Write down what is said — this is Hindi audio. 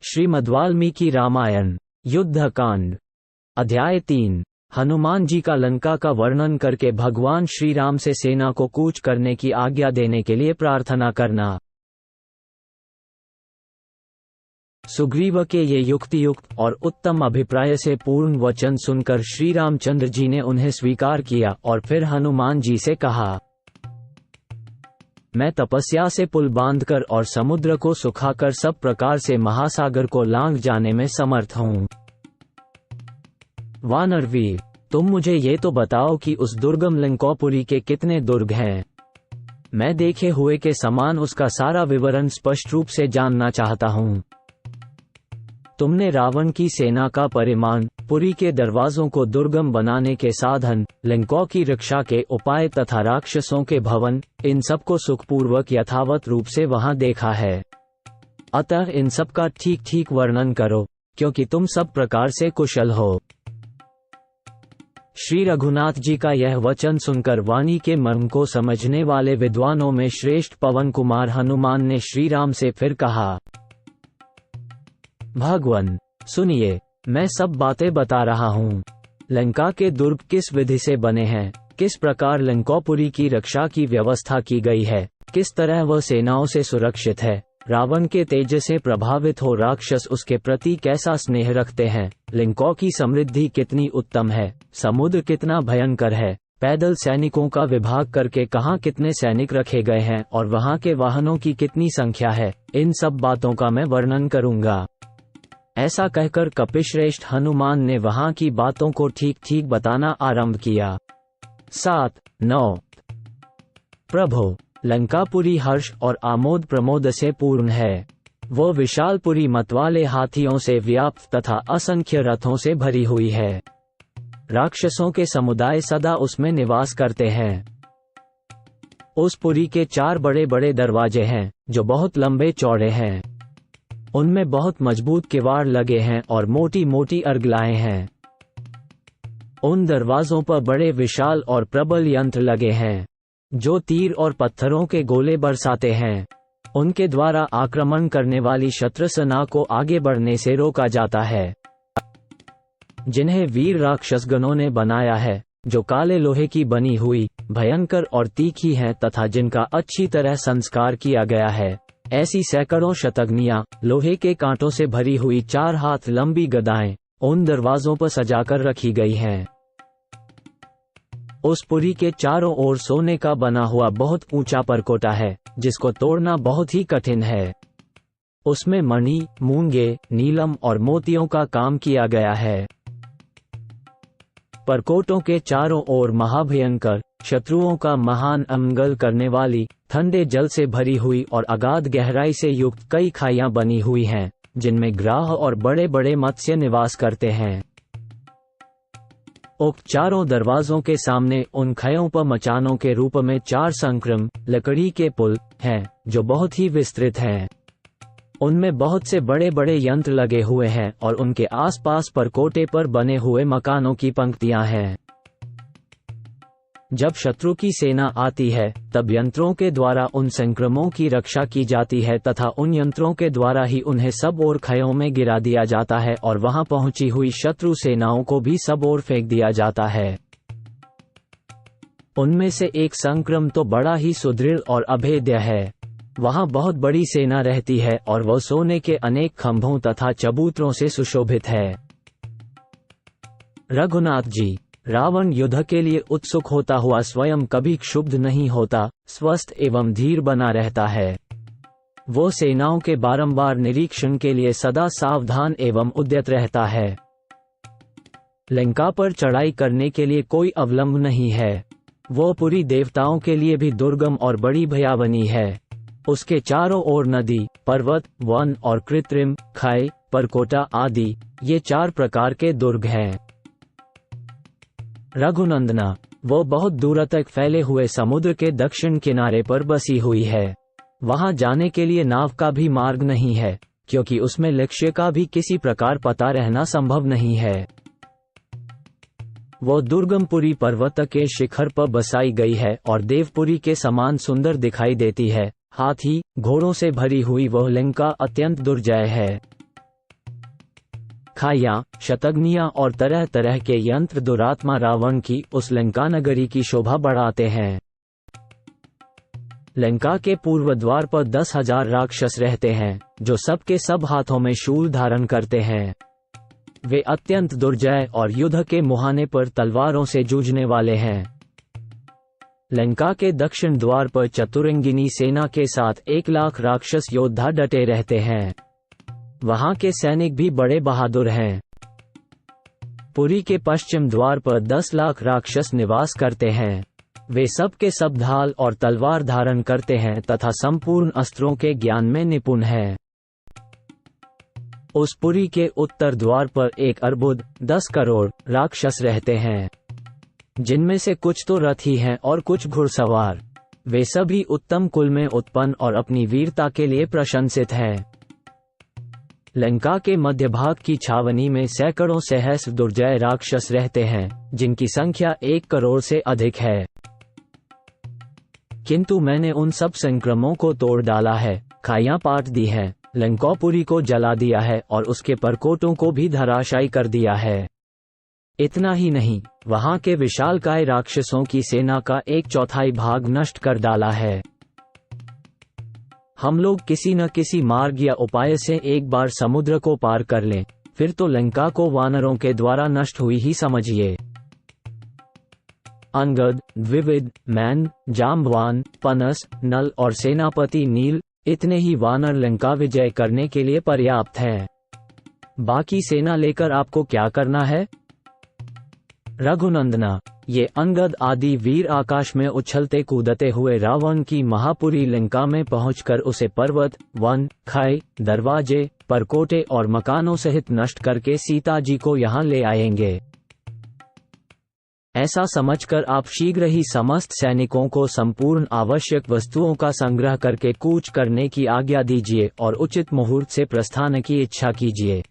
श्रीमद्वाल्मीकि रामायण युद्धकांड अध्याय 3। हनुमान जी का लंका का वर्णन करके भगवान श्री राम से सेना को कूच करने की आज्ञा देने के लिए प्रार्थना करना। सुग्रीव के ये युक्तियुक्त और उत्तम अभिप्राय से पूर्ण वचन सुनकर श्री रामचंद्र जी ने उन्हें स्वीकार किया और फिर हनुमान जी से कहा, मैं तपस्या से पुल बांधकर और समुद्र को सुखाकर सब प्रकार से महासागर को लांघ जाने में समर्थ हूँ। वानरवीर, तुम मुझे ये तो बताओ कि उस दुर्गम लंकापुरी के कितने दुर्ग हैं। मैं देखे हुए के समान उसका सारा विवरण स्पष्ट रूप से जानना चाहता हूँ। तुमने रावण की सेना का परिमाण, पुरी के दरवाजों को दुर्गम बनाने के साधन, लंका की रक्षा के उपाय तथा राक्षसों के भवन, इन सब को सुखपूर्वक यथावत रूप से वहां देखा है। अतः इन सब का ठीक ठीक वर्णन करो, क्योंकि तुम सब प्रकार से कुशल हो। श्री रघुनाथ जी का यह वचन सुनकर वाणी के मर्म को समझने वाले विद्वानों में श्रेष्ठ पवन कुमार हनुमान ने श्री राम से फिर कहा, भगवन सुनिए, मैं सब बातें बता रहा हूँ। लंका के दुर्ग किस विधि से बने हैं, किस प्रकार लंकापुरी की रक्षा की व्यवस्था की गई है, किस तरह वह सेनाओं से सुरक्षित है, रावण के तेज से प्रभावित हो राक्षस उसके प्रति कैसा स्नेह रखते हैं, लंका की समृद्धि कितनी उत्तम है, समुद्र कितना भयंकर है, पैदल सैनिकों का विभाग करके कहाँ कितने सैनिक रखे गए हैं और वहाँ के वाहनों की कितनी संख्या है, इन सब बातों का मैं वर्णन करूँगा। ऐसा कहकर कपिश्रेष्ठ हनुमान ने वहां की बातों को ठीक ठीक बताना आरंभ किया। 7-9 प्रभो, लंकापुरी हर्ष और आमोद प्रमोद से पूर्ण है। वो विशालपुरी मतवाले हाथियों से व्याप्त तथा असंख्य रथों से भरी हुई है। राक्षसों के समुदाय सदा उसमें निवास करते हैं। उस पुरी के 4 बड़े बड़े दरवाजे हैं, जो बहुत लंबे चौड़े हैं। उनमें बहुत मजबूत किवाड़ लगे हैं और मोटी मोटी अर्गलाएं हैं। उन दरवाजों पर बड़े विशाल और प्रबल यंत्र लगे हैं, जो तीर और पत्थरों के गोले बरसाते हैं। उनके द्वारा आक्रमण करने वाली शत्रु सेना को आगे बढ़ने से रोका जाता है। जिन्हें वीर राक्षसगणों ने बनाया है, जो काले लोहे की बनी हुई, भयंकर और तीखी हैं तथा जिनका अच्छी तरह संस्कार किया गया है, ऐसी सैकड़ों शतघ्नियां, लोहे के कांटों से भरी हुई 4 हाथ लंबी गदाएं उन दरवाजों पर सजाकर रखी गई हैं। उस पुरी के चारों ओर सोने का बना हुआ बहुत ऊंचा परकोटा है, जिसको तोड़ना बहुत ही कठिन है। उसमें मणि, मूंगे, नीलम और मोतियों का काम किया गया है। परकोटों के चारों ओर महाभयंकर, शत्रुओं का महान अमंगल करने वाली, ठंडे जल से भरी हुई और अगाध गहराई से युक्त कई खाइयां बनी हुई हैं, जिनमें ग्राह और बड़े बड़े मत्स्य निवास करते हैं। उक्त चारों दरवाजों के सामने उन खाइयों पर मचानों के रूप में 4 संक्रम लकड़ी के पुल हैं, जो बहुत ही विस्तृत हैं। उनमें बहुत से बड़े बड़े यंत्र लगे हुए हैं और उनके आसपास परकोटे पर बने हुए मकानों की पंक्तियां हैं। जब शत्रु की सेना आती है, तब यंत्रों के द्वारा उन संक्रमों की रक्षा की जाती है तथा उन यंत्रों के द्वारा ही उन्हें सब ओर खाइयों में गिरा दिया जाता है और वहां पहुंची हुई शत्रु सेनाओं को भी सब ओर फेंक दिया जाता है। उनमें से एक संक्रम तो बड़ा ही सुदृढ़ और अभेद्य है। वहां बहुत बड़ी सेना रहती है और वह सोने के अनेक खंभों तथा चबूतरों से सुशोभित है। रघुनाथ जी, रावण युद्ध के लिए उत्सुक होता हुआ स्वयं कभी क्षुब्ध नहीं होता, स्वस्थ एवं धीर बना रहता है। वो सेनाओं के बारंबार निरीक्षण के लिए सदा सावधान एवं उद्यत रहता है। लंका पर चढ़ाई करने के लिए कोई अवलंब नहीं है। वो पुरी देवताओं के लिए भी दुर्गम और बड़ी भयावनी है। उसके चारों ओर नदी, पर्वत, वन और कृत्रिम खाई, परकोटा आदि, ये 4 प्रकार के दुर्ग हैं। रघुनंदना, वो बहुत दूर तक फैले हुए समुद्र के दक्षिण किनारे पर बसी हुई है। वहां जाने के लिए नाव का भी मार्ग नहीं है, क्योंकि उसमें लक्ष्य का भी किसी प्रकार पता रहना संभव नहीं है। वो दुर्गमपुरी पर्वत के शिखर पर बसाई गई है और देवपुरी के समान सुंदर दिखाई देती है। हाथी, घोड़ों से भरी हुई वह लंका अत्यंत दुर्जय है। खाइयां, शतग्नियां और तरह तरह के यंत्र दुरात्मा रावण की उस लंका नगरी की शोभा बढ़ाते हैं। लंका के पूर्व द्वार पर 10,000 राक्षस रहते हैं, जो सबके सब हाथों में शूल धारण करते हैं। वे अत्यंत दुर्जय और युद्ध के मुहाने पर तलवारों से जूझने वाले हैं। लंका के दक्षिण द्वार पर चतुरंगिनी सेना के साथ 1 लाख राक्षस योद्धा डटे रहते हैं। वहां के सैनिक भी बड़े बहादुर हैं। पुरी के पश्चिम द्वार पर 10 लाख राक्षस निवास करते हैं। वे सब के सब ढाल और तलवार धारण करते हैं तथा संपूर्ण अस्त्रों के ज्ञान में निपुण हैं। उस पुरी के उत्तर द्वार पर 1 अर्बुद 10 करोड़ राक्षस रहते हैं, जिनमें से कुछ तो रथी हैं और कुछ घुड़सवार। वे सभी उत्तम कुल में उत्पन्न और अपनी वीरता के लिए प्रशंसित हैं। लंका के मध्य भाग की छावनी में सैकड़ों सहस्र दुर्जय राक्षस रहते हैं, जिनकी संख्या 1 करोड़ से अधिक है। किंतु मैंने उन सब संक्रमों को तोड़ डाला है, खाइयां पाट दी हैं, लंकापुरी को जला दिया है और उसके परकोटों को भी धराशायी कर दिया है। इतना ही नहीं, वहां के विशालकाय राक्षसों की सेना का 1/4 भाग नष्ट कर डाला है। हम लोग किसी न किसी मार्ग या उपाय से एक बार समुद्र को पार कर लें, फिर तो लंका को वानरों के द्वारा नष्ट हुई ही समझिए। अंगद, द्विविद, मैन, जाम्बवान, पनस, नल और सेनापति नील, इतने ही वानर लंका विजय करने के लिए पर्याप्त हैं। बाकी सेना लेकर आपको क्या करना है? रघुनंदना, ये अंगद आदि वीर आकाश में उछलते कूदते हुए रावण की महापुरी लंका में पहुंचकर उसे पर्वत, वन, खाई, दरवाजे, परकोटे और मकानों सहित नष्ट करके सीता जी को यहाँ ले आएंगे। ऐसा समझकर आप शीघ्र ही समस्त सैनिकों को संपूर्ण आवश्यक वस्तुओं का संग्रह करके कूच करने की आज्ञा दीजिए और उचित मुहूर्त से प्रस्थान की इच्छा कीजिए।